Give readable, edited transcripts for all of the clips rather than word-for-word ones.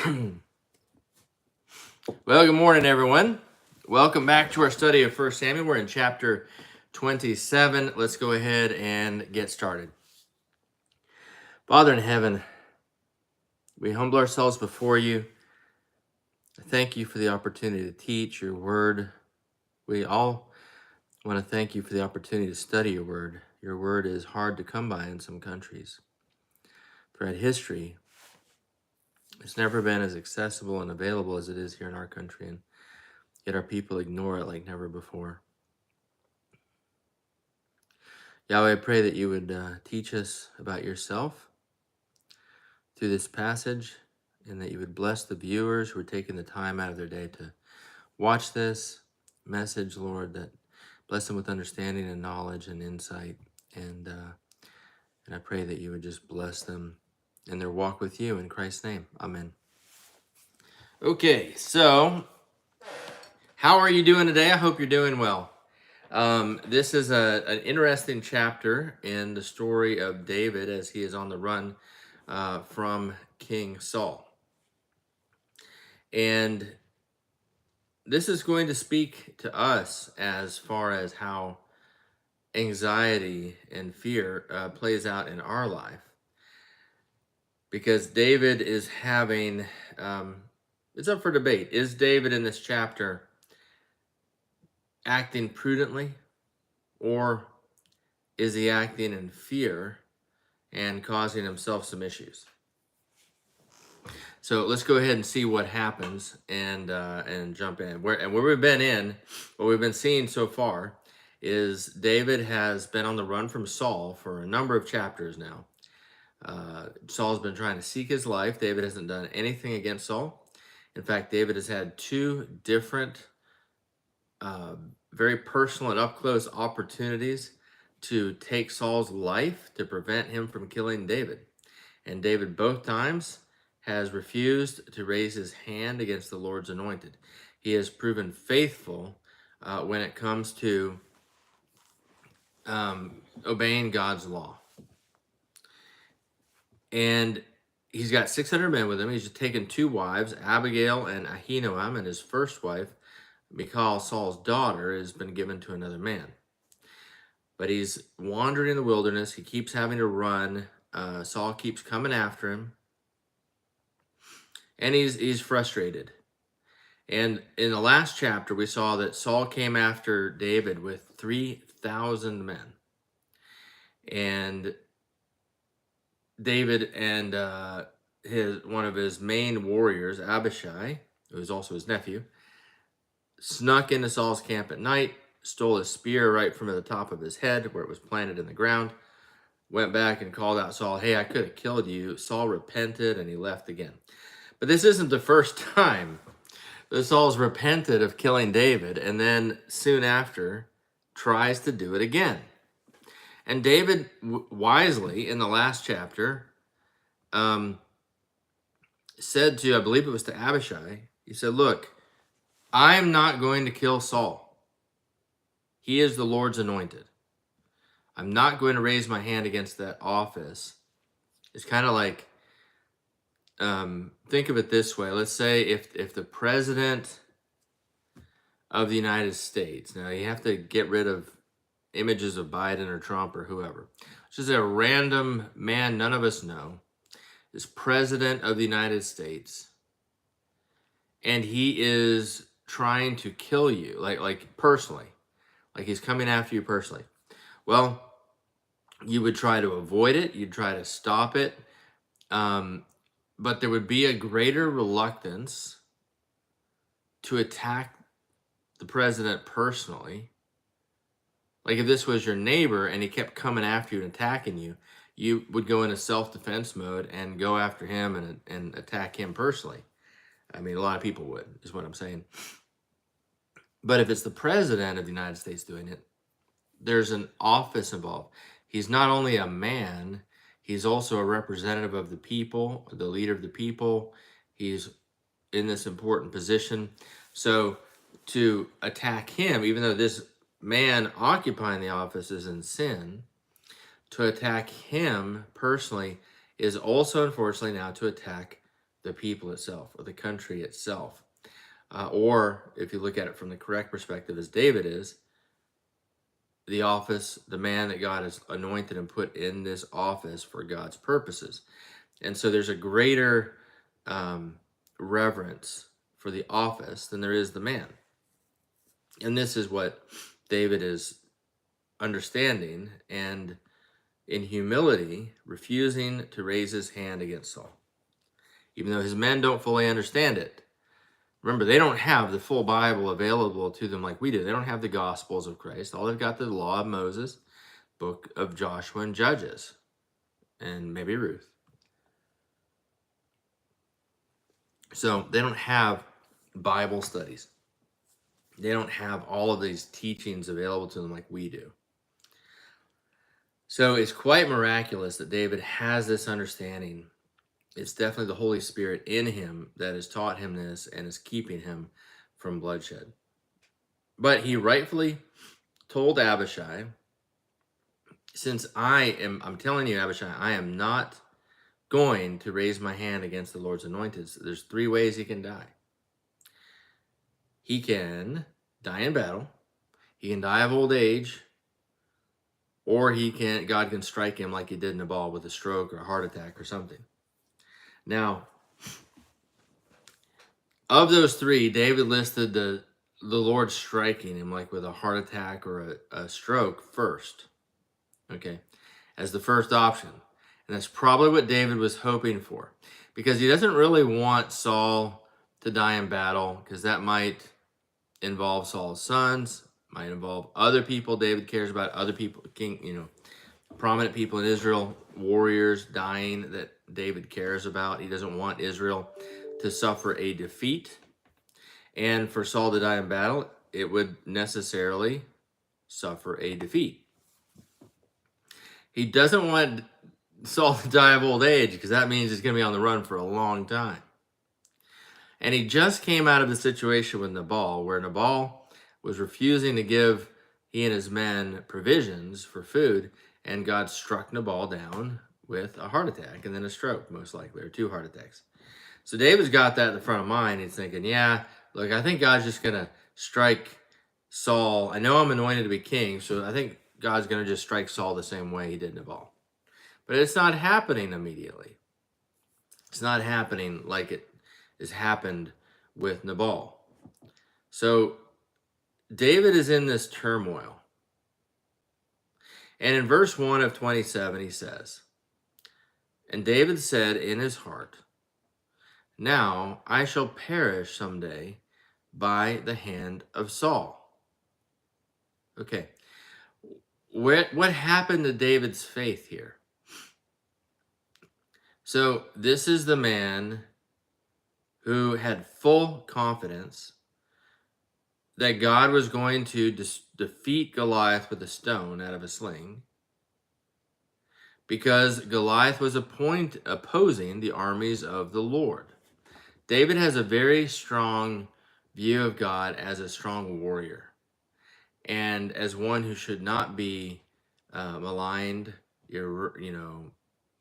Well, good morning, everyone. Welcome back to our study of 1 Samuel. We're in chapter 27. Let's go ahead and get started. Father in heaven, we humble ourselves before you. Thank you for the opportunity to teach your word. We all want to thank you for the opportunity to study your word. Your word is hard to come by in some countries. Throughout history, it's never been as accessible and available as it is here in our country, and yet our people ignore it like never before. Yahweh, I pray that you would teach us about yourself through this passage, and that you would bless the viewers who are taking the time out of their day to watch this message, Lord, that bless them with understanding and knowledge and insight. And I pray that you would just bless them in their walk with you in Christ's name. Amen. Okay, so how are you doing today? I hope you're doing well. This is an interesting chapter in the story of David as he is on the run from King Saul. And this is going to speak to us as far as how anxiety and fear plays out in our life. Because David is having, it's up for debate. Is David in this chapter acting prudently, or is he acting in fear and causing himself some issues? So let's go ahead and see what happens and jump in. Where we've been what we've been seeing so far is David has been on the run from Saul for a number of chapters now. Saul's been trying to seek his life. David hasn't done anything against Saul. In fact, David has had two different, very personal and up-close opportunities to take Saul's life to prevent him from killing David. And David both times has refused to raise his hand against the Lord's anointed. He has proven faithful when it comes to obeying God's law. And he's got 600 men with him. He's just taken two wives, Abigail and Ahinoam, and his first wife, Michal, Saul's daughter, has been given to another man. But he's wandering in the wilderness. He keeps having to run. Saul keeps coming after him. And he's frustrated. And in the last chapter, we saw that Saul came after David with 3,000 men. And David and one of his main warriors, Abishai, who is also his nephew, snuck into Saul's camp at night, stole a spear right from the top of his head where it was planted in the ground, went back and called out Saul, "Hey, I could have killed you." Saul repented and he left again. But this isn't the first time that Saul's repented of killing David, and then soon after tries to do it again. And David wisely, in the last chapter, said to, I believe it was to Abishai, he said, "Look, I'm not going to kill Saul. He is the Lord's anointed. I'm not going to raise my hand against that office." It's kind of like, think of it this way. Let's say if the president of the United States, now you have to get rid of images of Biden or Trump or whoever, just a random man none of us know, is president of the United States, and he is trying to kill you, like personally, like he's coming after you personally. Well, you would try to avoid it. You'd try to stop it. But there would be a greater reluctance to attack the president personally. Like if this was your neighbor and he kept coming after you and attacking you, you would go into self-defense mode and go after him and attack him personally. I mean, a lot of people would, is what I'm saying. But if it's the president of the United States doing it, there's an office involved. He's not only a man, he's also a representative of the people, the leader of the people. He's in this important position. So to attack him, even though this man occupying the office is in sin, to attack him personally is also, unfortunately, now to attack the people itself or the country itself. Or if you look at it from the correct perspective, as David is, the office, the man that God has anointed and put in this office for God's purposes. And so there's a greater reverence for the office than there is the man. And this is what David is understanding and in humility refusing to raise his hand against Saul, even though his men don't fully understand it. Remember, they don't have the full Bible available to them like we do. They don't have the Gospels of Christ. All they've got the Law of Moses, book of Joshua and Judges, and maybe Ruth. So they don't have Bible studies. They don't have all of these teachings available to them like we do. So it's quite miraculous that David has this understanding. It's definitely the Holy Spirit in him that has taught him this and is keeping him from bloodshed. But he rightfully told Abishai, since I'm telling you, Abishai, I am not going to raise my hand against the Lord's anointed. So there's 3 ways he can die. He can die in battle, he can die of old age, or God can strike him like he did Nabal with a stroke or a heart attack or something. Now, of those 3, David listed the Lord striking him like with a heart attack or a stroke first, okay, as the first option. And that's probably what David was hoping for, because he doesn't really want Saul to die in battle, because that might involve Saul's sons, might involve other people David cares about, other people, prominent people in Israel, warriors dying that David cares about. He doesn't want Israel to suffer a defeat. And for Saul to die in battle, it would necessarily suffer a defeat. He doesn't want Saul to die of old age, because that means he's going to be on the run for a long time. And he just came out of the situation with Nabal, where Nabal was refusing to give he and his men provisions for food, and God struck Nabal down with a heart attack and then a stroke, most likely, or 2 heart attacks. So David's got that in the front of mind. He's thinking, yeah, look, I think God's just going to strike Saul. I know I'm anointed to be king, so I think God's going to just strike Saul the same way he did Nabal. But it's not happening immediately. It's not happening like it has happened with Nabal. So David is in this turmoil. And in verse 1 of 27, he says, "And David said in his heart, now I shall perish someday by the hand of Saul." Okay, what happened to David's faith here? So this is the man who had full confidence that God was going to defeat Goliath with a stone out of a sling, because Goliath was opposing the armies of the Lord. David has a very strong view of God as a strong warrior, and as one who should not be maligned.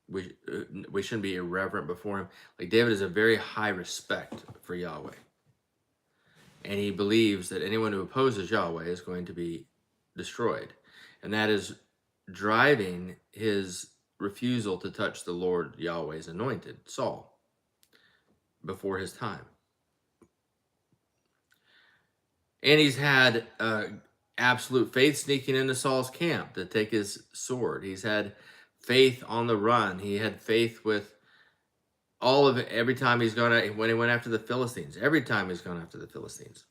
We shouldn't be irreverent before him. Like, David has a very high respect for Yahweh. And he believes that anyone who opposes Yahweh is going to be destroyed. And that is driving his refusal to touch the Lord Yahweh's anointed, Saul, before his time. And he's had absolute faith sneaking into Saul's camp to take his sword. He's had faith on the run. He had faith with all of it every time he's gone out, when he went after the Philistines, every time he's gone after the Philistines.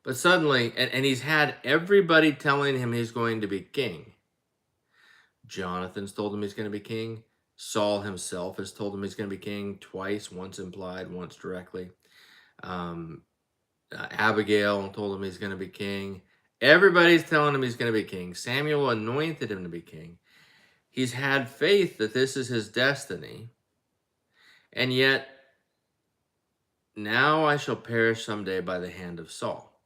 But suddenly, and he's had everybody telling him he's going to be king. Jonathan's told him he's going to be king. Saul himself has told him he's going to be king twice, once implied, once directly. Abigail told him he's going to be king. Everybody's telling him he's going to be king. Samuel anointed him to be king. He's had faith that this is his destiny. And yet, now I shall perish someday by the hand of Saul.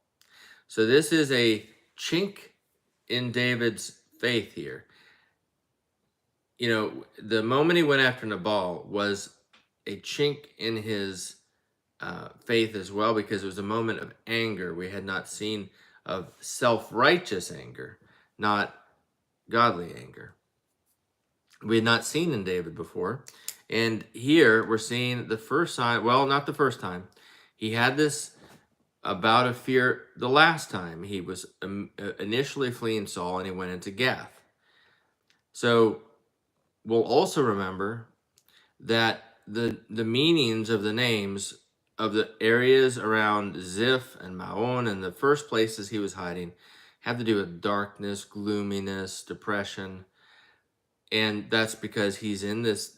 So this is a chink in David's faith here. The moment he went after Nabal was a chink in his faith as well, because it was a moment of anger we had not seen, of self-righteous anger, not godly anger. We had not seen in David before. And here we're seeing the first sign. Well, not the first time. He had this bout of fear the last time he was initially fleeing Saul and he went into Gath. So we'll also remember that the meanings of the names of the areas around Ziph and Maon and the first places he was hiding have to do with darkness, gloominess, depression. And that's because he's in this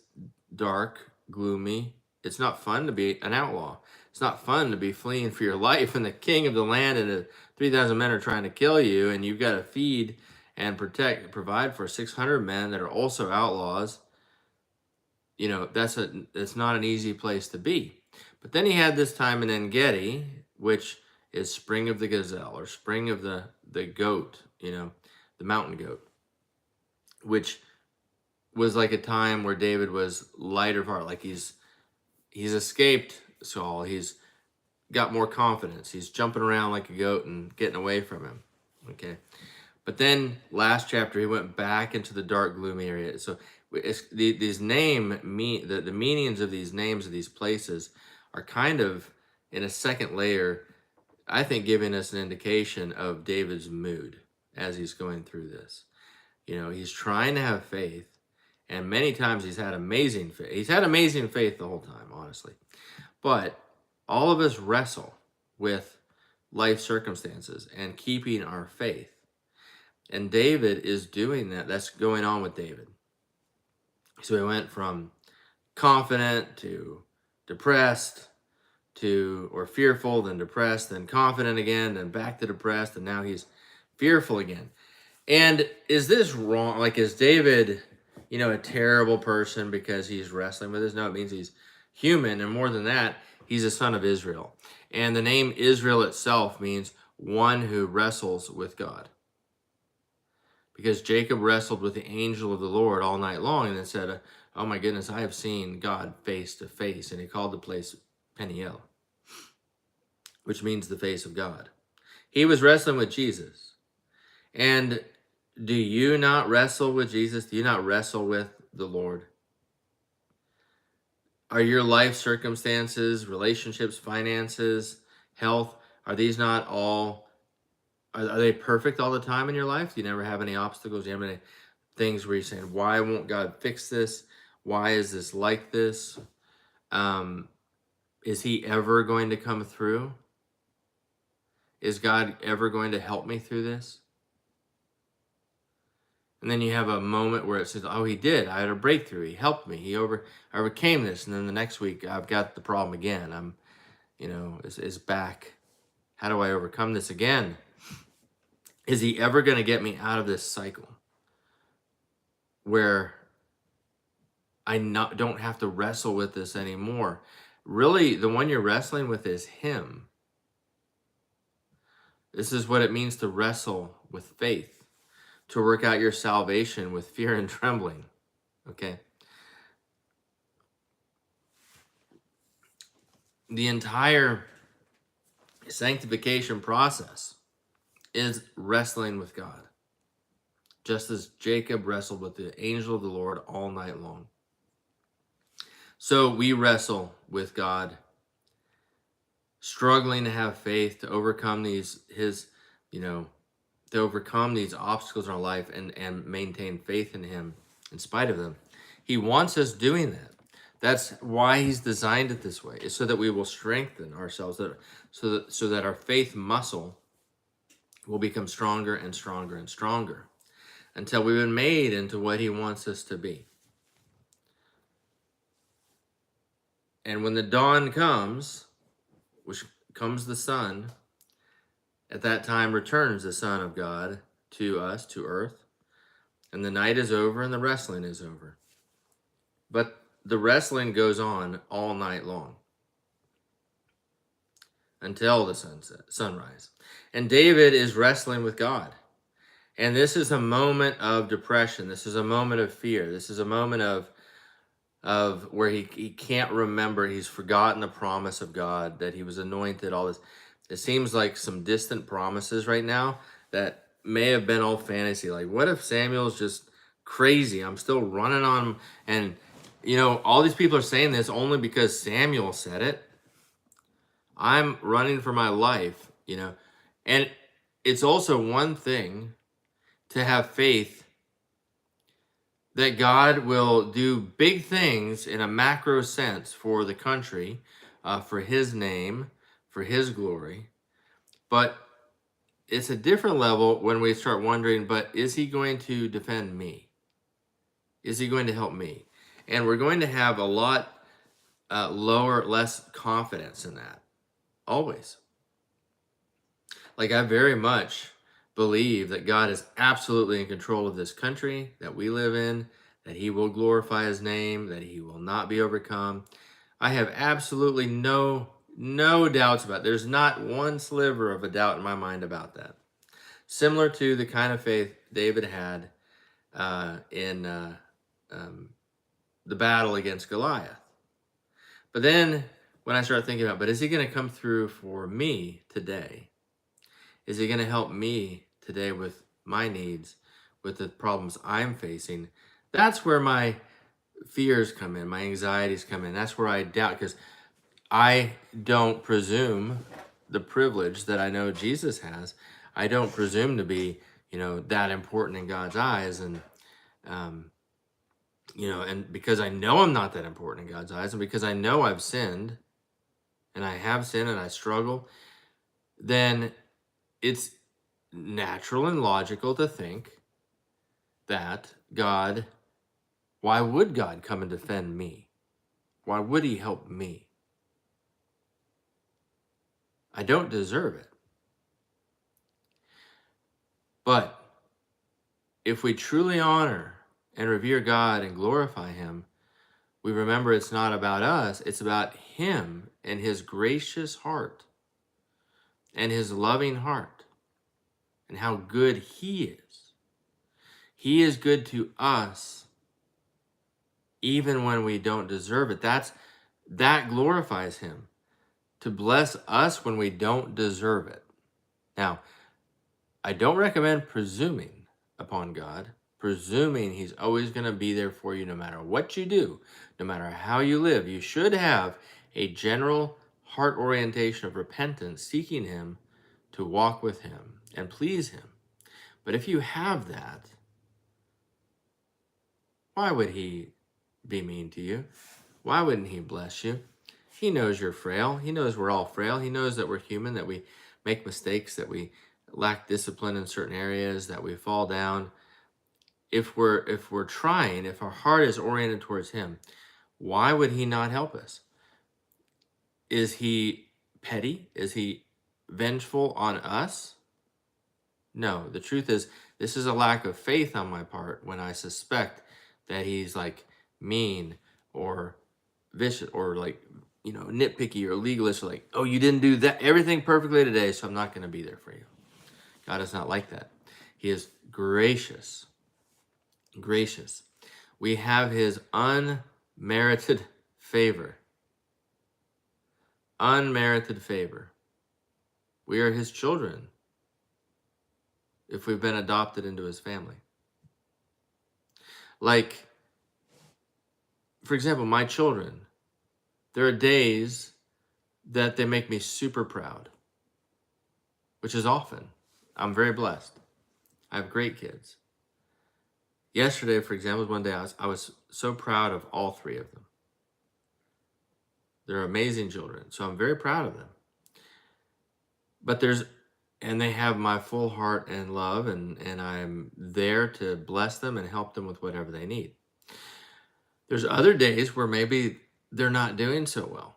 dark, gloomy. It's not fun to be an outlaw. It's not fun to be fleeing for your life, and the king of the land and 3,000 men are trying to kill you, and you've got to feed and provide for 600 men that are also outlaws. You know, it's not an easy place to be. But then he had this time in En-Gedi, which is spring of the gazelle, or spring of the goat, you know, the mountain goat, which was like a time where David was lighter of heart. Like he's escaped Saul. He's got more confidence. He's jumping around like a goat and getting away from him. Okay. But then last chapter, he went back into the dark, gloomy area. So these the meanings of these names of these places are kind of in a second layer, I think, giving us an indication of David's mood as he's going through this. You know, he's trying to have faith. And many times he's had amazing faith. He's had amazing faith the whole time, honestly. But all of us wrestle with life circumstances and keeping our faith. And David is doing that. That's going on with David. So he went from confident to depressed or fearful, then depressed, then confident again, then back to depressed, and now he's fearful again. And is this wrong? Like, is David, you know, a terrible person because he's wrestling with this? No, it means he's human, and more than that, he's a son of Israel. And the name Israel itself means one who wrestles with God. Because Jacob wrestled with the angel of the Lord all night long and then said, oh my goodness, I have seen God face to face. And he called the place Peniel, which means the face of God. He was wrestling with Jesus. And do you not wrestle with Jesus? Do you not wrestle with the Lord? Are your life circumstances, relationships, finances, health, are these not all, are they perfect all the time in your life? Do you never have any obstacles? Do you have any things where you're saying, why won't God fix this? Why is this like this? Is he ever going to come through? Is God ever going to help me through this? And then you have a moment where it says, oh, he did. I had a breakthrough. He helped me. I overcame this. And then the next week, I've got the problem again. It's back. How do I overcome this again? Is he ever going to get me out of this cycle where I don't have to wrestle with this anymore? Really, the one you're wrestling with is him. This is what it means to wrestle with faith, to work out your salvation with fear and trembling, okay? The entire sanctification process is wrestling with God, just as Jacob wrestled with the angel of the Lord all night long. So we wrestle with God, struggling to have faith, to overcome to overcome these obstacles in our life and maintain faith in him in spite of them. He wants us doing that. That's why he's designed it this way, is so that we will strengthen ourselves, so that our faith muscle will become stronger and stronger and stronger until we've been made into what he wants us to be. And when the dawn comes, which comes the sun, at that time returns the Son of God to us, to earth, and the night is over and the wrestling is over. But the wrestling goes on all night long until the sunrise. And David is wrestling with God. And this is a moment of depression. This is a moment of fear. This is a moment of of where he can't remember, he's forgotten the promise of God, that he was anointed, all this. It seems like some distant promises right now that may have been all fantasy. Like, what if Samuel's just crazy? I'm still running on him. And, all these people are saying this only because Samuel said it. I'm running for my life. And it's also one thing to have faith that God will do big things in a macro sense for the country, for his name, for his glory. But it's a different level when we start wondering, but is he going to defend me? Is he going to help me? And we're going to have a lot less confidence in that, always. Like, I very much believe that God is absolutely in control of this country that we live in, that he will glorify his name, that he will not be overcome. I have absolutely no doubts about it. There's not one sliver of a doubt in my mind about that. Similar to the kind of faith David had in the battle against Goliath. But then when I start thinking about, but is he going to come through for me today? Is he going to help me today with my needs, with the problems I'm facing? That's where my fears come in, my anxieties come in. That's where I doubt, because I don't presume the privilege that I know Jesus has. I don't presume to be, that important in God's eyes. And, and because I know I'm not that important in God's eyes, and because I know I've sinned, and I have sinned and I struggle, then it's natural and logical to think that why would God come and defend me? Why would he help me? I don't deserve it. But if we truly honor and revere God and glorify him, we remember it's not about us, it's about him and his gracious heart and his loving heart and how good he is. He is good to us even when we don't deserve it. That glorifies him, to bless us when we don't deserve it. Now, I don't recommend presuming upon God, presuming he's always going to be there for you no matter what you do, no matter how you live. You should have a general heart orientation of repentance, seeking him to walk with him and please him. But if you have that, why would he be mean to you? Why wouldn't he bless you? He knows you're frail. He knows we're all frail. He knows that we're human, that we make mistakes, that we lack discipline in certain areas, that we fall down. If we're trying, if our heart is oriented towards him, why would he not help us? Is he petty? Is he vengeful on us? No, the truth is, this is a lack of faith on my part when I suspect that he's like mean or vicious or like, nitpicky or legalist, or like, oh, you didn't do that everything perfectly today, so I'm not going to be there for you. God is not like that. He is gracious. Gracious. We have his unmerited favor. Unmerited favor. We are his children if we've been adopted into his family. Like, for example, my children, there are days that they make me super proud, which is often. I'm very blessed. I have great kids. Yesterday, for example, was one day I was so proud of all three of them. They're amazing children, so I'm very proud of them. But they have my full heart and love, and I'm there to bless them and help them with whatever they need. There's other days where maybe they're not doing so well.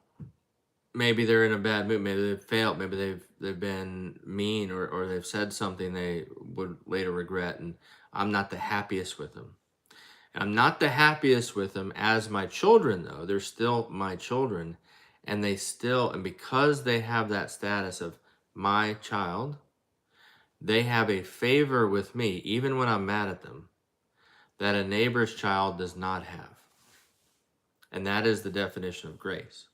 Maybe they're in a bad mood. Maybe they've failed. Maybe they've been mean, or they've said something they would later regret, and I'm not the happiest with them. And I'm not the happiest with them as my children, though. They're still my children, and because they have that status of my child, they have a favor with me, even when I'm mad at them, that a neighbor's child does not have. And that is the definition of grace.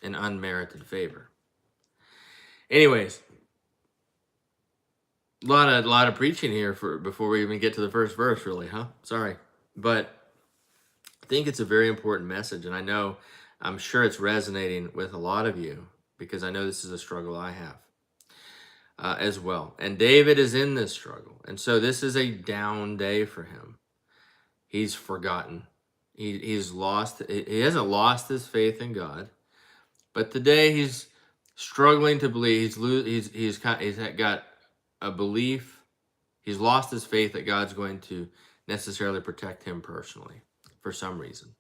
An unmerited favor. Anyways, a lot of preaching here before we even get to the first verse, really, huh? Sorry. But I think it's a very important message, and I'm sure it's resonating with a lot of you, because I know this is a struggle I have as well. And David is in this struggle, and so this is a down day for him. He's forgotten. He's lost. He hasn't lost his faith in God, but today he's struggling to believe. He's got a belief. He's lost his faith that God's going to necessarily protect him personally for some reason.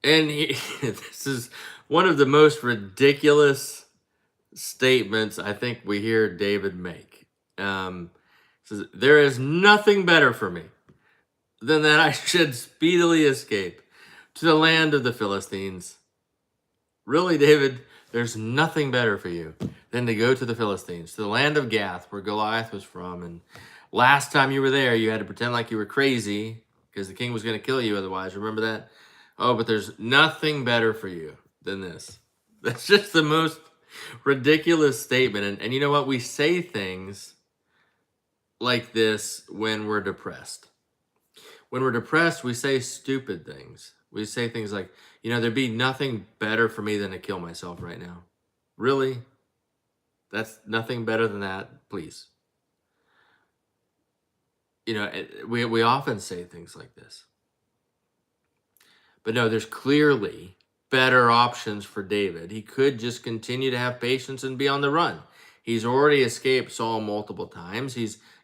And this is one of the most ridiculous statements I think we hear David make. Says, "There is nothing better for me than that I should speedily escape to the land of the Philistines." Really, David, there's nothing better for you than to go to the Philistines, to the land of Gath, where Goliath was from. And last time you were there, you had to pretend like you were crazy because the king was going to kill you otherwise. Remember that? Oh, but there's nothing better for you than this. That's just the most ridiculous statement. And you know what? We say things like this when we're depressed. When we're depressed, we say stupid things. We say things like, there'd be nothing better for me than to kill myself right now. Really? That's nothing better than that? Please. We often say things like this. But no, there's clearly better options for David. He could just continue to have patience and be on the run. He's already escaped Saul multiple times.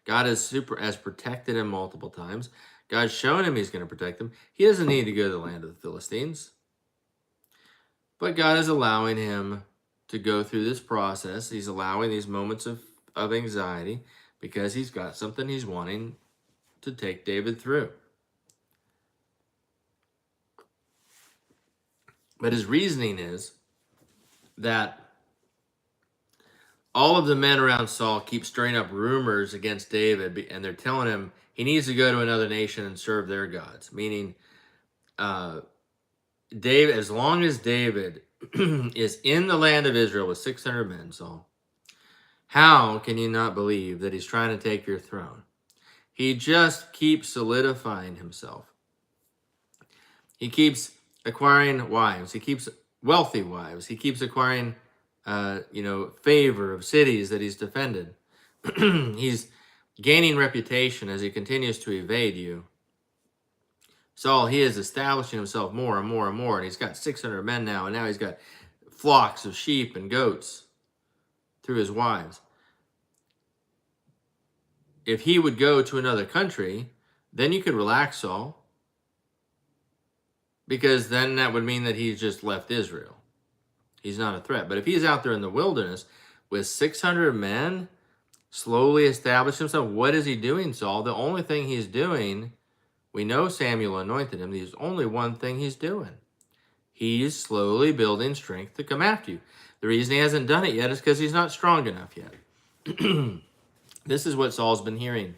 God has protected him multiple times. God's shown him he's going to protect him. He doesn't need to go to the land of the Philistines. But God is allowing him to go through this process. He's allowing these moments of anxiety because he's got something he's wanting to take David through. But his reasoning is that all of the men around Saul keep stirring up rumors against David, and they're telling him he needs to go to another nation and serve their gods. Meaning, David, as long as David is in the land of Israel with 600 men, Saul, how can you not believe that he's trying to take your throne? He just keeps solidifying himself. He keeps acquiring wives. He keeps wealthy wives. He keeps acquiring, favor of cities that he's defended. He's gaining reputation as he continues to evade you. Saul, he is establishing himself more and more and more, and he's got 600 men now, and now he's got flocks of sheep and goats through his wives. If he would go to another country, then you could relax Saul, because then that would mean that he's just left Israel. He's not a threat. But if he's out there in the wilderness with 600 men, slowly establish himself, what is he doing, Saul? The only thing he's doing, we know Samuel anointed him. There's only one thing he's doing. He's slowly building strength to come after you. The reason he hasn't done it yet is because he's not strong enough yet. This is what Saul's been hearing.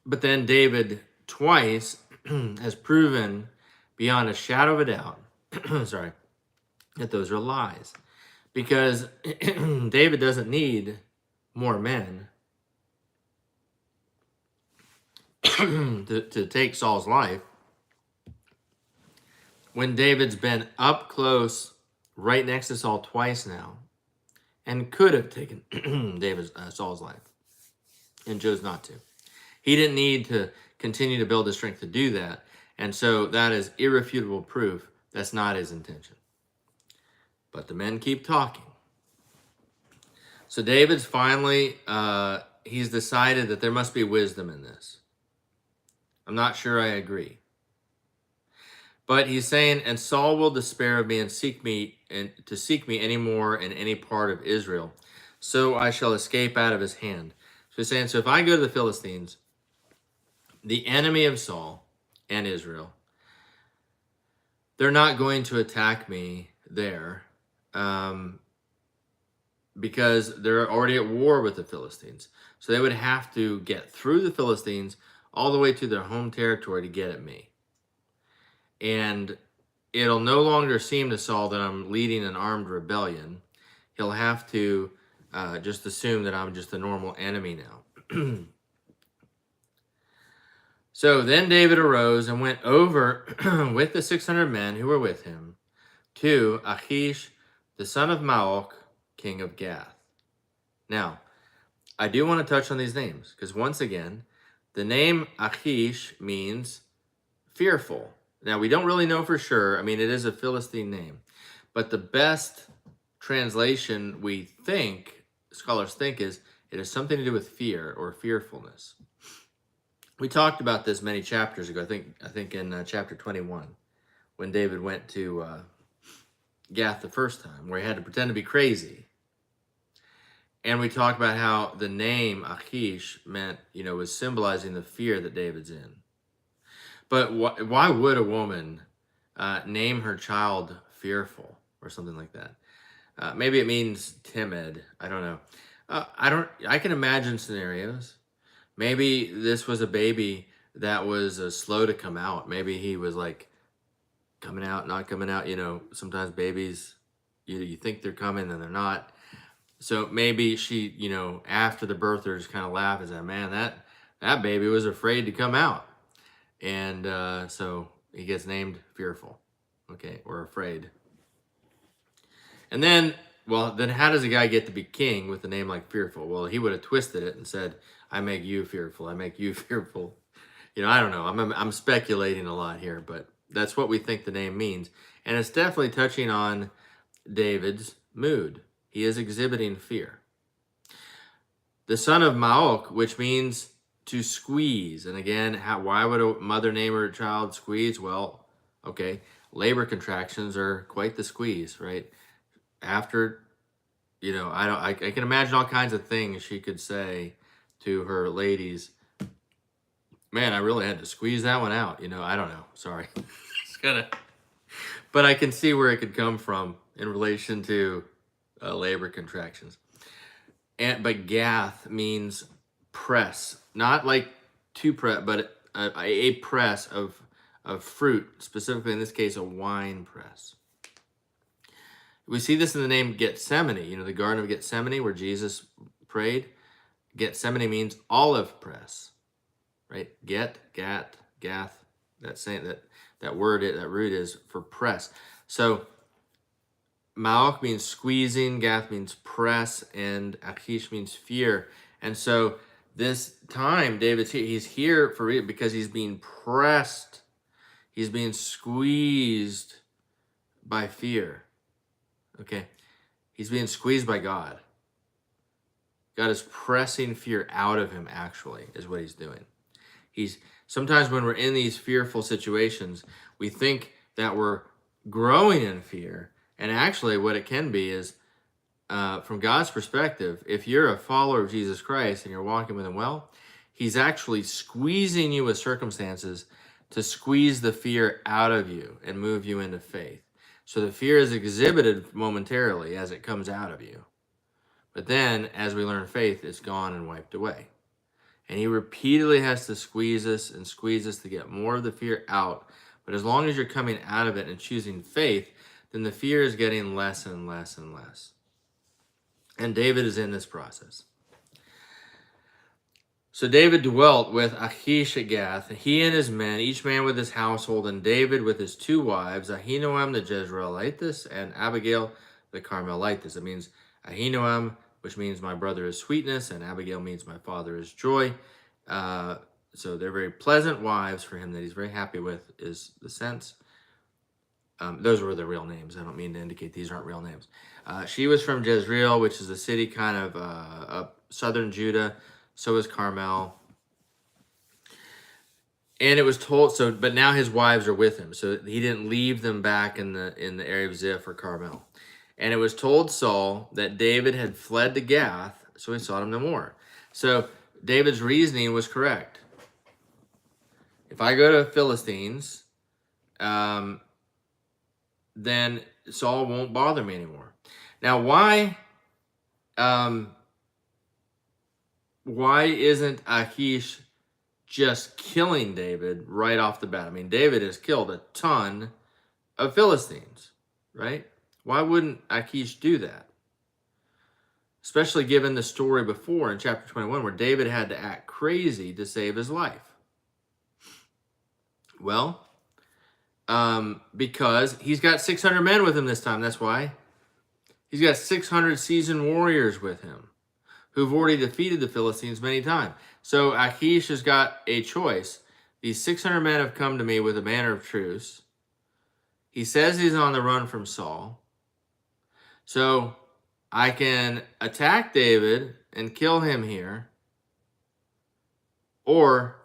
But then David twice has proven beyond a shadow of a doubt, that those are lies. Because David doesn't need more men to take Saul's life. When David's been up close right next to Saul twice now, and could have taken Saul's life, and chose not to. He didn't need to continue to build his strength to do that. And so that is irrefutable proof that's not his intention. But the men keep talking. So David's finally, he's decided that there must be wisdom in this. I'm not sure I agree. But he's saying, and Saul will despair of me and seek me anymore in any part of Israel. So I shall escape out of his hand. So he's saying, so if I go to the Philistines, the enemy of Saul and Israel, they're not going to attack me there. because they're already at war with the Philistines. So they would have to get through the Philistines all the way to their home territory to get at me. And it'll no longer seem to Saul that I'm leading an armed rebellion. He'll have to just assume that I'm just a normal enemy now. So then David arose and went over with the 600 men who were with him to Achish, the son of Maok, king of Gath. Now, I do want to touch on these names because once again, the name Achish means fearful. Now, we don't really know for sure. I mean, it is a Philistine name, but the best translation we think, scholars think, is it has something to do with fear or fearfulness. We talked about this many chapters ago. I think in chapter 21, when David went to Gath the first time, where he had to pretend to be crazy. And we talked about how the name Achish meant, was symbolizing the fear that David's in. But why would a woman name her child fearful or something like that? Maybe it means timid. I don't know. I can imagine scenarios. Maybe this was a baby that was slow to come out. Maybe he was like coming out, not coming out. Sometimes babies, you think they're coming and they're not. So maybe she, after the birthers kind of laugh and say, man, that baby was afraid to come out. And so he gets named Fearful, okay, or Afraid. And then how does a guy get to be king with a name like Fearful? Well, he would have twisted it and said, I make you fearful. I make you fearful. I don't know. I'm speculating a lot here, but that's what we think the name means. And it's definitely touching on David's mood. He is exhibiting fear. The son of Maok, which means to squeeze. And again, why would a mother name her child Squeeze? Well, okay, labor contractions are quite the squeeze, right? After, I can imagine all kinds of things she could say to her ladies. Man, I really had to squeeze that one out. I don't know. Sorry. But I can see where it could come from in relation to labor contractions. But Gath means press, not like to press, but a press of fruit, specifically in this case, a wine press. We see this in the name Gethsemane, the Garden of Gethsemane where Jesus prayed. Gethsemane means olive press, right? Gath, that word, that root is for press. So Maok means squeezing, Gath means press, and Achish means fear. And so this time, David's here. He's here because he's being pressed. He's being squeezed by fear. Okay? He's being squeezed by God. God is pressing fear out of him, actually, is what he's doing. Sometimes when we're in these fearful situations, we think that we're growing in fear. And actually, what it can be is, from God's perspective, if you're a follower of Jesus Christ and you're walking with him well, he's actually squeezing you with circumstances to squeeze the fear out of you and move you into faith. So the fear is exhibited momentarily as it comes out of you. But then, as we learn faith, it's gone and wiped away. And he repeatedly has to squeeze us to get more of the fear out. But as long as you're coming out of it and choosing faith, then the fear is getting less and less and less. And David is in this process. So David dwelt with Achish at Gath, he and his men, each man with his household, and David with his two wives, Ahinoam the Jezreelitess and Abigail the Carmelitess. It means Ahinoam, which means my brother is sweetness, and Abigail means my father is joy. So they're very pleasant wives for him that he's very happy with, is the sense. Those were their real names. I don't mean to indicate these aren't real names. She was from Jezreel, which is a city kind of up southern Judah. So is Carmel. And it was told, but now his wives are with him. So he didn't leave them back in the area of Ziph or Carmel. And it was told Saul that David had fled to Gath, so he sought him no more. So David's reasoning was correct. If I go to Philistines, then Saul won't bother me anymore. Now, why why isn't Achish just killing David right off the bat? I mean, David has killed a ton of Philistines, right? Why wouldn't Achish do that? Especially given the story before in chapter 21 where David had to act crazy to save his life. Well, because he's got 600 men with him this time. That's why. He's got 600 seasoned warriors with him who've already defeated the Philistines many times. So Achish has got a choice. These 600 men have come to me with a banner of truce. He says he's on the run from Saul. So I can attack David and kill him here. Or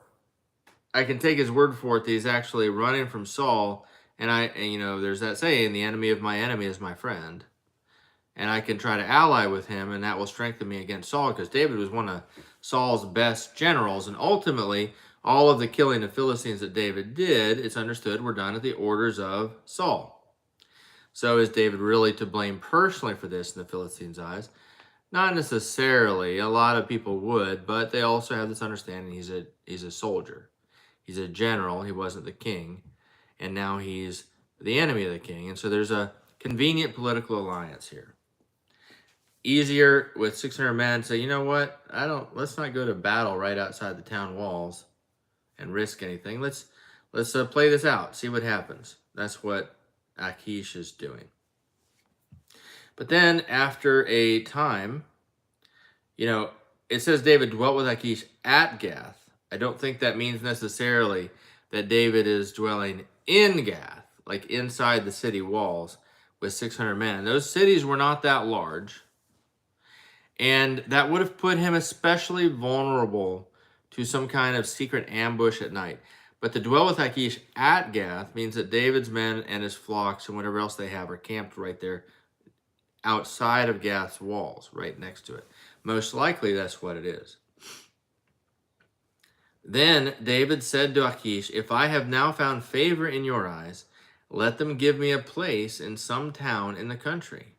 I can take his word for it that he's actually running from Saul. And there's that saying, the enemy of my enemy is my friend. And I can try to ally with him, and that will strengthen me against Saul, because David was one of Saul's best generals. And ultimately, all of the killing of Philistines that David did, it's understood, were done at the orders of Saul. So is David really to blame personally for this in the Philistines' eyes? Not necessarily. A lot of people would, but they also have this understanding he's a soldier. He's a general. He wasn't the king. And now he's the enemy of the king. And so there's a convenient political alliance here. Easier with 600 men to say, you know what? Let's not go to battle right outside the town walls and risk anything. Let's play this out, see what happens. That's what Achish is doing. But then after a time, it says David dwelt with Achish at Gath. I don't think that means necessarily that David is dwelling in Gath, like inside the city walls with 600 men. Those cities were not that large. And that would have put him especially vulnerable to some kind of secret ambush at night. But to dwell with Achish at Gath means that David's men and his flocks and whatever else they have are camped right there outside of Gath's walls, right next to it. Most likely that's what it is. Then David said to Achish, if I have now found favor in your eyes, let them give me a place in some town in the country,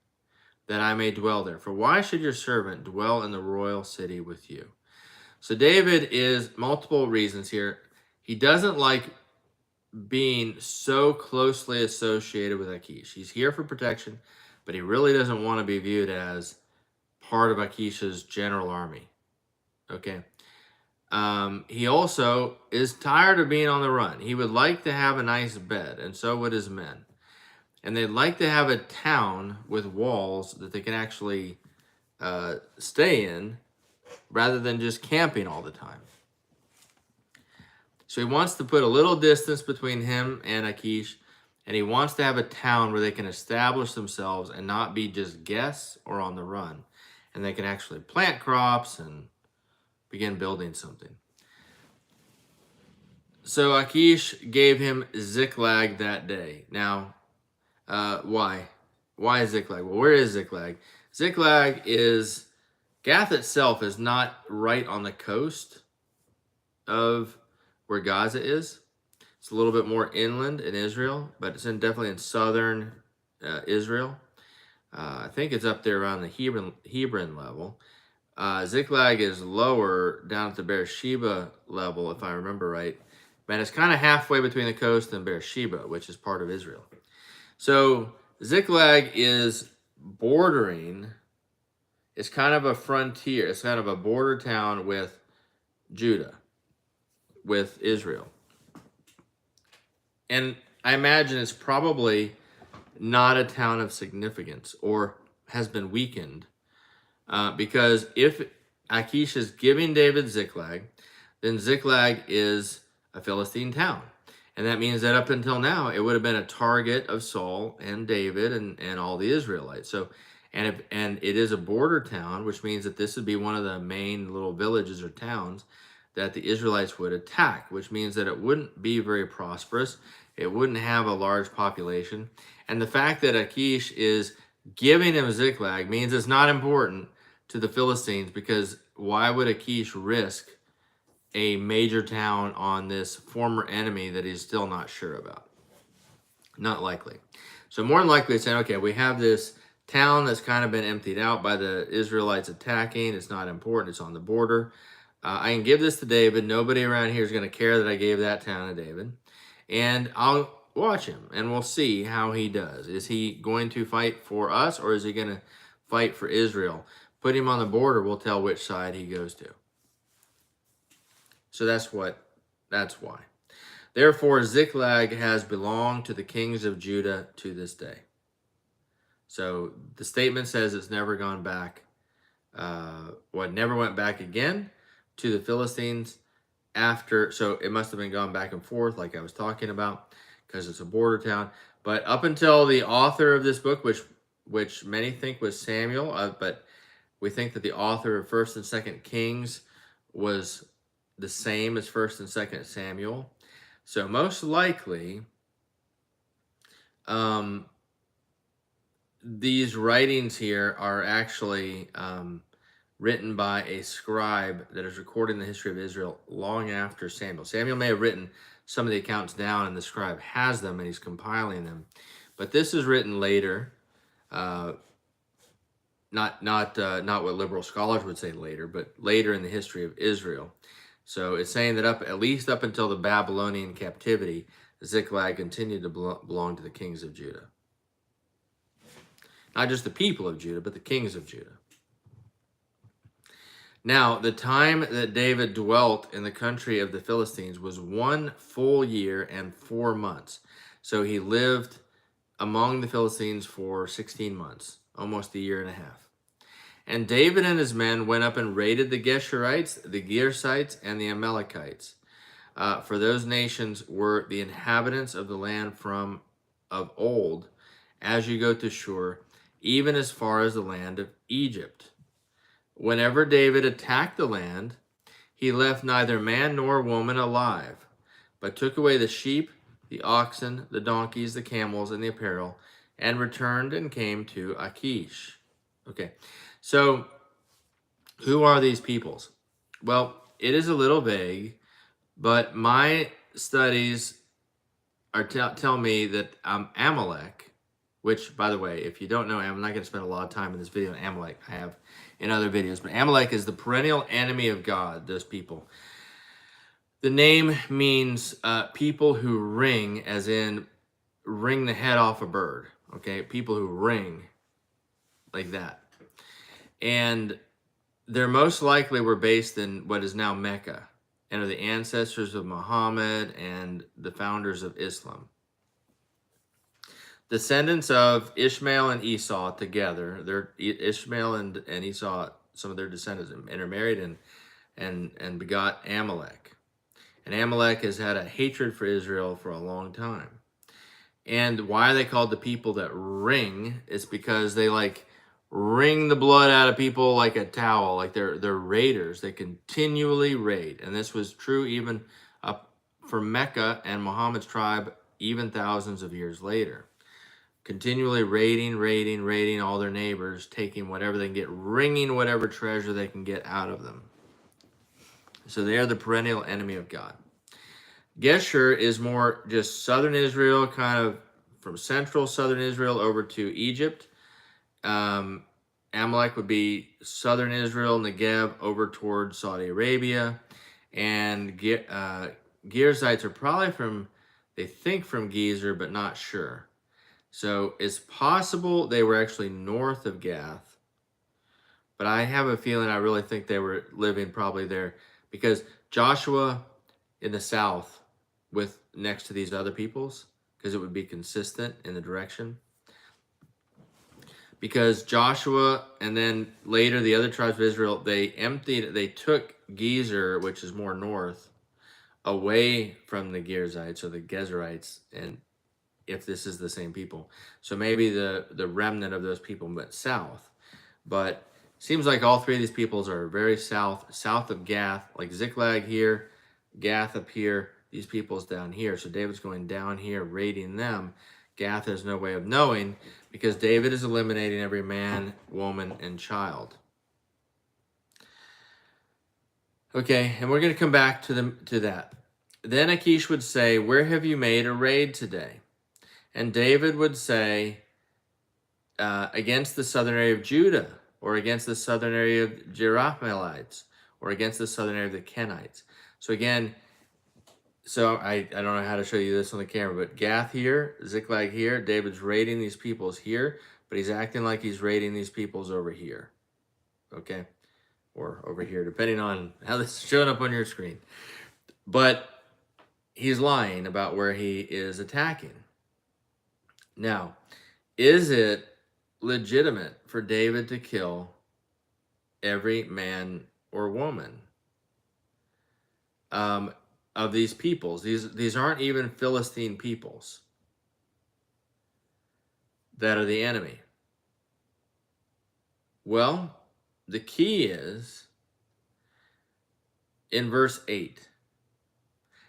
that I may dwell there. For why should your servant dwell in the royal city with you? So David is multiple reasons here. He doesn't like being so closely associated with Achish. He's here for protection, but he really doesn't want to be viewed as part of Achish's general army. Okay. He also is tired of being on the run. He would like to have a nice bed, and so would his men. And they'd like to have a town with walls that they can actually stay in rather than just camping all the time. So he wants to put a little distance between him and Achish, and he wants to have a town where they can establish themselves and not be just guests or on the run. And they can actually plant crops and begin building something. So Achish gave him Ziklag that day. Now, why? Why Ziklag? Well, where is Ziklag? Ziklag is, Gath itself is not right on the coast of where Gaza is. It's a little bit more inland in Israel, but it's definitely in southern Israel. I think it's up there around the Hebron level. Ziklag is lower down at the Beersheba level, if I remember right. But it's kind of halfway between the coast and Beersheba, which is part of Israel. So Ziklag is bordering, it's kind of a frontier. It's kind of a border town with Judah, with Israel. And I imagine it's probably not a town of significance or has been weakened. Because if Achish is giving David Ziklag, then Ziklag is a Philistine town. And that means that up until now, it would have been a target of Saul and David and all the Israelites. So, and it is a border town, which means that this would be one of the main little villages or towns that the Israelites would attack, which means that it wouldn't be very prosperous. It wouldn't have a large population. And the fact that Achish is giving him Ziklag means it's not important to the Philistines, because why would Achish risk a major town on this former enemy that he's still not sure about? Not likely. So more than likely it's saying, okay, we have this town that's kind of been emptied out by the Israelites attacking. It's not important. It's on the border. I can give this to David. Nobody around here is going to care that I gave that town to David. And I'll watch him, and we'll see how he does. Is he going to fight for us, or is he going to fight for Israel? Put him on the border. We'll tell which side he goes to. So that's why. Therefore, Ziklag has belonged to the kings of Judah to this day. So the statement says it's never gone back. Never went back again to the Philistines after. So it must have been gone back and forth, like I was talking about, because it's a border town. But up until the author of this book, which many think was Samuel, but we think that the author of 1st and 2nd Kings was the same as 1st and 2nd Samuel. So most likely, these writings here are actually written by a scribe that is recording the history of Israel long after Samuel. Samuel may have written some of the accounts down, and the scribe has them, and he's compiling them. But this is written later, not what liberal scholars would say later, but later in the history of Israel. So it's saying that at least up until the Babylonian captivity, Ziklag continued to belong to the kings of Judah. Not just the people of Judah, but the kings of Judah. Now, the time that David dwelt in the country of the Philistines was 1 full year and 4 months. So he lived among the Philistines for 16 months, almost a year and a half. And David and his men went up and raided the Geshurites, the Girzites, and the Amalekites. For those nations were the inhabitants of the land of old, as you go to Shur, even as far as the land of Egypt. Whenever David attacked the land, he left neither man nor woman alive, but took away the sheep, the oxen, the donkeys, the camels, and the apparel, and returned and came to Achish. Okay, so who are these peoples? Well, it is a little vague, but my studies tell me that Amalek, which, by the way, if you don't know, I'm not going to spend a lot of time in this video on Amalek. I have in other videos, but Amalek is the perennial enemy of God, those people. The name means people who wring, as in wring the head off a bird, okay? People who wring like that. And they're most likely were based in what is now Mecca, and are the ancestors of Muhammad and the founders of Islam. Descendants of Ishmael and Esau together, they're Ishmael and Esau, some of their descendants, intermarried and begot Amalek. And Amalek has had a hatred for Israel for a long time. And why are they called the people that wring? It's because they wring the blood out of people like a towel, like they're raiders. They continually raid. And this was true even up for Mecca and Muhammad's tribe, even thousands of years later. Continually raiding all their neighbors, taking whatever they can get, wringing whatever treasure they can get out of them. So they are the perennial enemy of God. Geshur is more just southern Israel, kind of from central southern Israel over to Egypt. Amalek would be southern Israel, Negev over towards Saudi Arabia. And Girzites are probably they think from Gezer, but not sure. So it's possible they were actually north of Gath, but I have a feeling, I really think they were living probably there, because Joshua in the south with next to these other peoples, because it would be consistent in the direction. Because Joshua and then later the other tribes of Israel, they took Gezer, which is more north, away from the Girzites or the Gezerites, and if this is the same people. So maybe the remnant of those people went south. But seems like all three of these peoples are very south of Gath, like Ziklag here, Gath up here, these peoples down here. So David's going down here, raiding them. Gath has no way of knowing, because David is eliminating every man, woman, and child. Okay, and we're going to come back to that. Then Achish would say, "Where have you made a raid today?" And David would say, against the southern area of Judah, or against the southern area of Jerahmeelites, or against the southern area of the Kenites. So again, I don't know how to show you this on the camera, but Gath here, Ziklag here, David's raiding these peoples here, but he's acting like he's raiding these peoples over here. Okay? Or over here, depending on how this is showing up on your screen. But he's lying about where he is attacking. Now, is it legitimate for David to kill every man or woman of these peoples? These aren't even Philistine peoples that are the enemy. Well, the key is in verse 8. It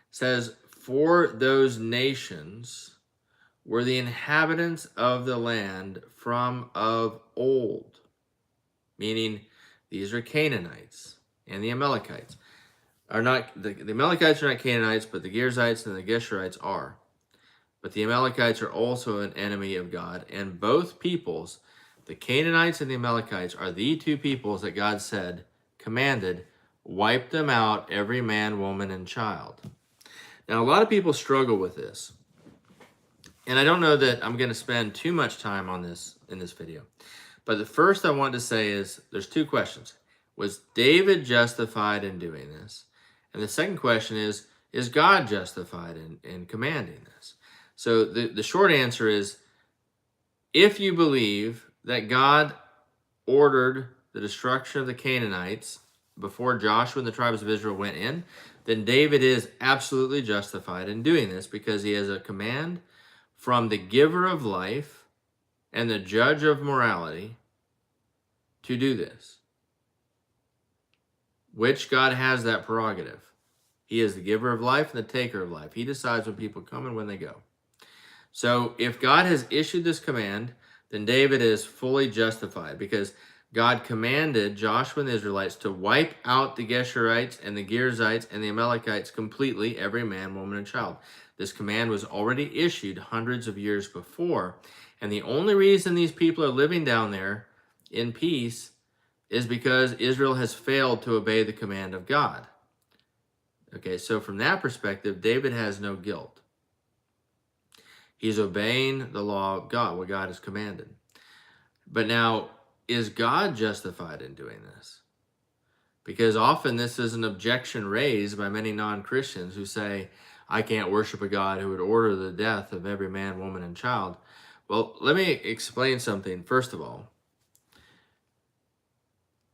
says, "For those nations were the inhabitants of the land from of old," meaning these are Canaanites and the Amalekites. Are not the Amalekites are not Canaanites, but the Girzites and the Geshurites are. But the Amalekites are also an enemy of God, and both peoples, the Canaanites and the Amalekites, are the two peoples that God commanded, wipe them out, every man, woman, and child. Now, a lot of people struggle with this. And I don't know that I'm going to spend too much time on this in this video. But the first I want to say is there's two questions. Was David justified in doing this? And the second question is God justified in commanding this? So the short answer is, if you believe that God ordered the destruction of the Canaanites before Joshua and the tribes of Israel went in, then David is absolutely justified in doing this because he has a command from the giver of life and the judge of morality to do this. Which God has that prerogative. He is the giver of life and the taker of life. He decides when people come and when they go. So if God has issued this command, then David is fully justified because God commanded Joshua and the Israelites to wipe out the Geshurites and the Girzites and the Amalekites completely, every man, woman, and child. This command was already issued hundreds of years before, and the only reason these people are living down there in peace is because Israel has failed to obey the command of God. Okay, so from that perspective, David has no guilt. He's obeying the law of God, what God has commanded. But now, is God justified in doing this? Because often this is an objection raised by many non-Christians who say, I can't worship a God who would order the death of every man, woman, and child. Well, let me explain something. First of all,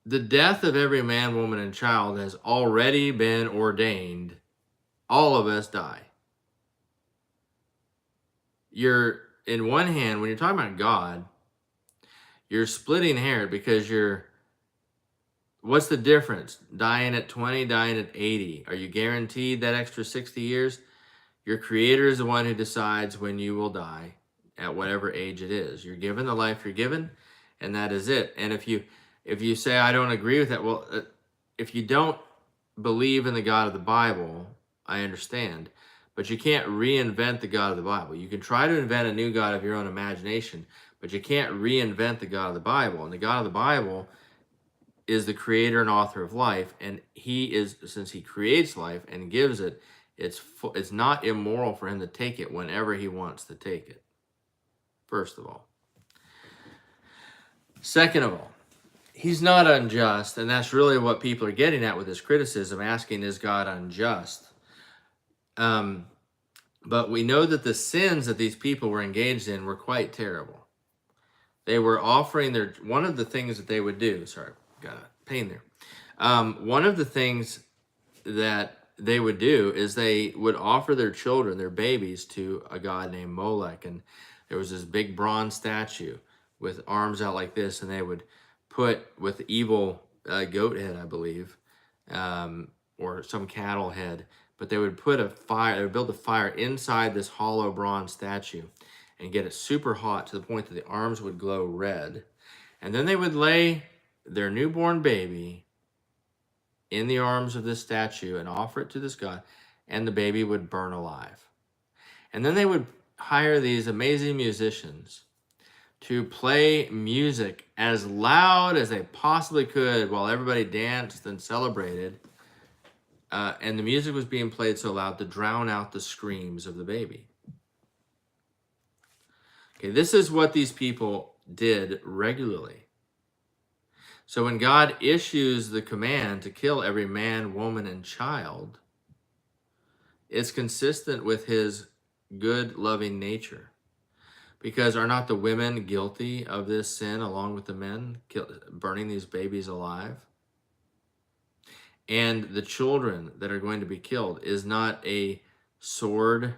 the death of every man, woman, and child has already been ordained. All of us die. You're, in one hand, when you're talking about God, you're splitting hair because what's the difference? Dying at 20, dying at 80. Are you guaranteed that extra 60 years? Your creator is the one who decides when you will die at whatever age it is. You're given the life you're given, and that is it. And if you say, I don't agree with that, well, if you don't believe in the God of the Bible, I understand. But you can't reinvent the God of the Bible. You can try to invent a new God of your own imagination, but you can't reinvent the God of the Bible. And the God of the Bible is the creator and author of life, and he is, since he creates life and gives it, it's not immoral for him to take it whenever he wants to take it, first of all. Second of all, he's not unjust, and that's really what people are getting at with this criticism, asking, is God unjust? But we know that the sins that these people were engaged in were quite terrible. They were offering one of the things that they would do, sorry, got a pain there. One of the things that they would do is they would offer their children, their babies, to a god named Molech. And there was this big bronze statue with arms out like this, and they would put, with evil goat head, I believe, or some cattle head, but they would put they would build a fire inside this hollow bronze statue and get it super hot to the point that the arms would glow red. And then they would lay their newborn baby in the arms of this statue and offer it to this god, and the baby would burn alive. And then they would hire these amazing musicians to play music as loud as they possibly could while everybody danced and celebrated. And the music was being played so loud to drown out the screams of the baby. Okay, this is what these people did regularly. So when God issues the command to kill every man, woman, and child, it's consistent with his good, loving nature. Because are not the women guilty of this sin along with the men, burning these babies alive? And the children that are going to be killed, is not a sword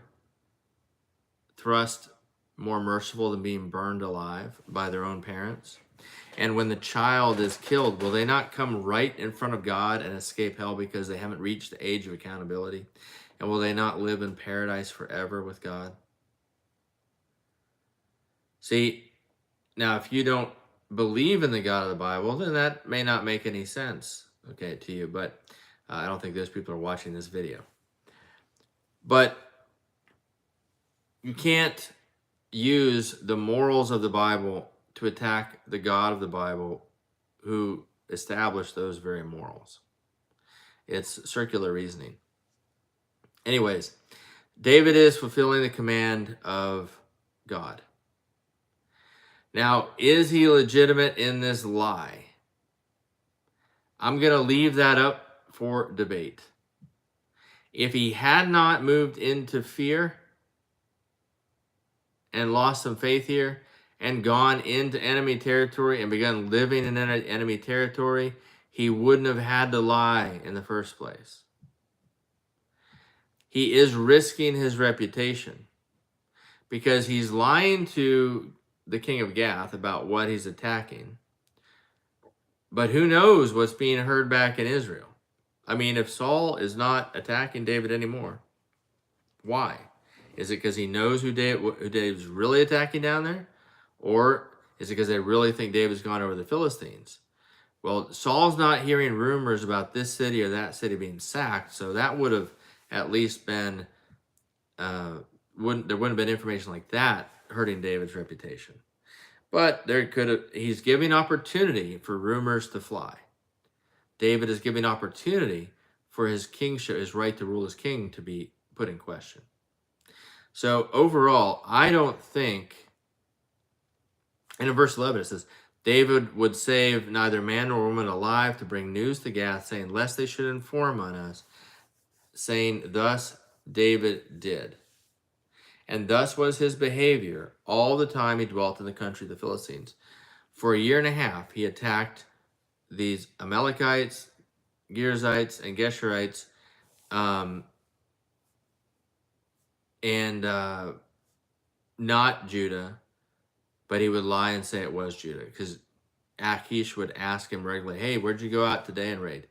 thrust more merciful than being burned alive by their own parents? And when the child is killed, will they not come right in front of God and escape hell because they haven't reached the age of accountability? And will they not live in paradise forever with God? See, now if you don't believe in the God of the Bible, then that may not make any sense, okay, to you. But I don't think those people are watching this video. But you can't use the morals of the Bible to attack the God of the Bible who established those very morals. It's circular reasoning. Anyways, David is fulfilling the command of God. Now, is he legitimate in this lie? I'm going to leave that up for debate. If he had not moved into fear and lost some faith here and gone into enemy territory and begun living in enemy territory, he wouldn't have had to lie in the first place. He is risking his reputation because he's lying to the king of Gath about what he's attacking. But who knows what's being heard back in Israel? I mean, if Saul is not attacking David anymore, why? Is it because he knows who David's really attacking down there? Or is it because they really think David's gone over the Philistines? Well, Saul's not hearing rumors about this city or that city being sacked, so that would have at least been, there wouldn't have been information like that hurting David's reputation. But he's giving opportunity for rumors to fly. David is giving opportunity for his kingship, his right to rule as king, to be put in question. So overall, I don't think, and in verse 11 it says, David would save neither man nor woman alive to bring news to Gath, saying, lest they should inform on us, saying, thus David did. And thus was his behavior all the time he dwelt in the country of the Philistines. For a year and a half, he attacked these Amalekites, Girzites, and Geshurites, and not Judah, but he would lie and say it was Judah, because Achish would ask him regularly, hey, where'd you go out today and raid?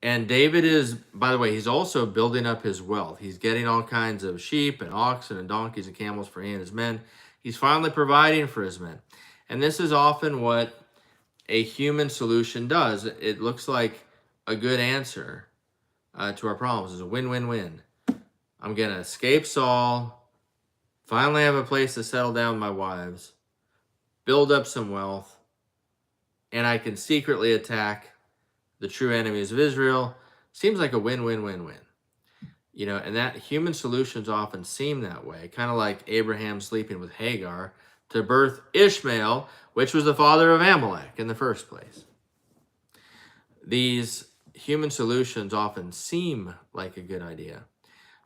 And David is, by the way, he's also building up his wealth. He's getting all kinds of sheep and oxen and donkeys and camels for he and his men. He's finally providing for his men. And this is often what a human solution does. It looks like a good answer to our problems. It's a win-win-win. I'm going to escape Saul, finally have a place to settle down with my wives, build up some wealth, and I can secretly attack the true enemies of Israel. Seems like a win-win-win-win. You know, and that human solutions often seem that way, kind of like Abraham sleeping with Hagar to birth Ishmael, which was the father of Amalek in the first place. These human solutions often seem like a good idea,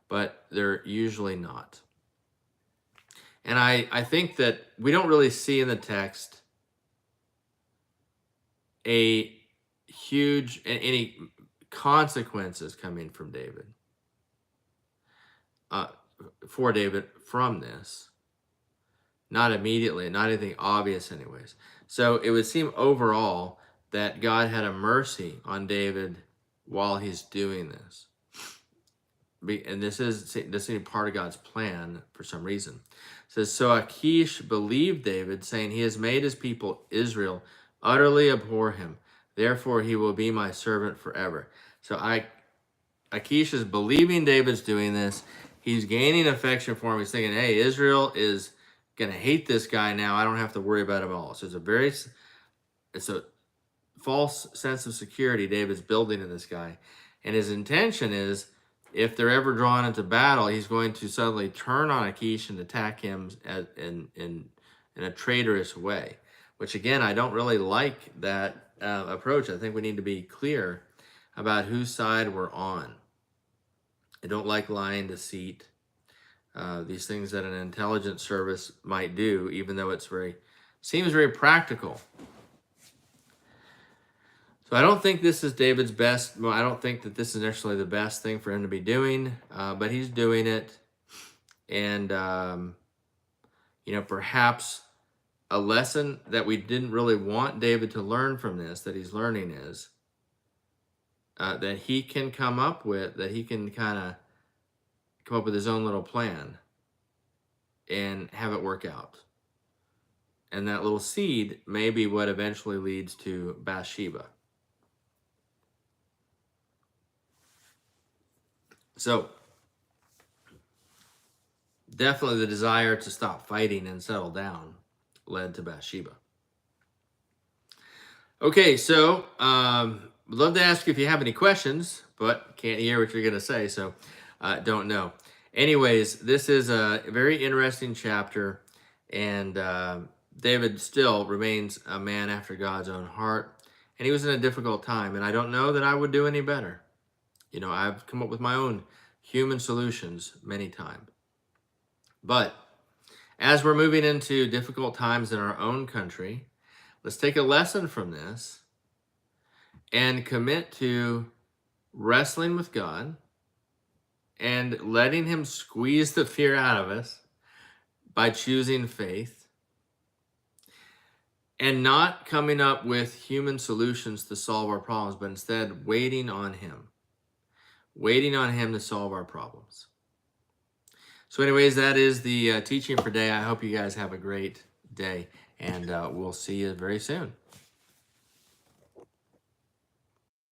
but they're usually not. And I think that we don't really see in the text any consequences coming from David, for David from this. Not immediately, not anything obvious anyways. So it would seem overall that God had a mercy on David while he's doing this. And this is part of God's plan for some reason. It says, so Achish believed David, saying, he has made his people Israel utterly abhor him. Therefore, he will be my servant forever. So Achish is believing David's doing this. He's gaining affection for him. He's thinking, hey, Israel is going to hate this guy now. I don't have to worry about him at all. So it's a false sense of security David's building in this guy. And his intention is, if they're ever drawn into battle, he's going to suddenly turn on Achish and attack him in a traitorous way, which again, I don't really like that approach. I think we need to be clear about whose side we're on. I don't like lying, deceit, these things that an intelligence service might do, even though it seems very practical. So I don't think this is David's best. Well, I don't think that this is necessarily the best thing for him to be doing, but he's doing it. And, perhaps a lesson that we didn't really want David to learn from this, that he's learning, is that he can come up with his own little plan and have it work out. And that little seed may be what eventually leads to Bathsheba. So, definitely the desire to stop fighting and settle down led to Bathsheba. Okay, so would love to ask you if you have any questions, but can't hear what you're going to say, so don't know. Anyways, this is a very interesting chapter, and David still remains a man after God's own heart, and he was in a difficult time, and I don't know that I would do any better. I've come up with my own human solutions many times. But as we're moving into difficult times in our own country, let's take a lesson from this and commit to wrestling with God and letting him squeeze the fear out of us by choosing faith, and not coming up with human solutions to solve our problems, but instead waiting on him to solve our problems. So anyways, that is the teaching for today. I hope you guys have a great day, and we'll see you very soon.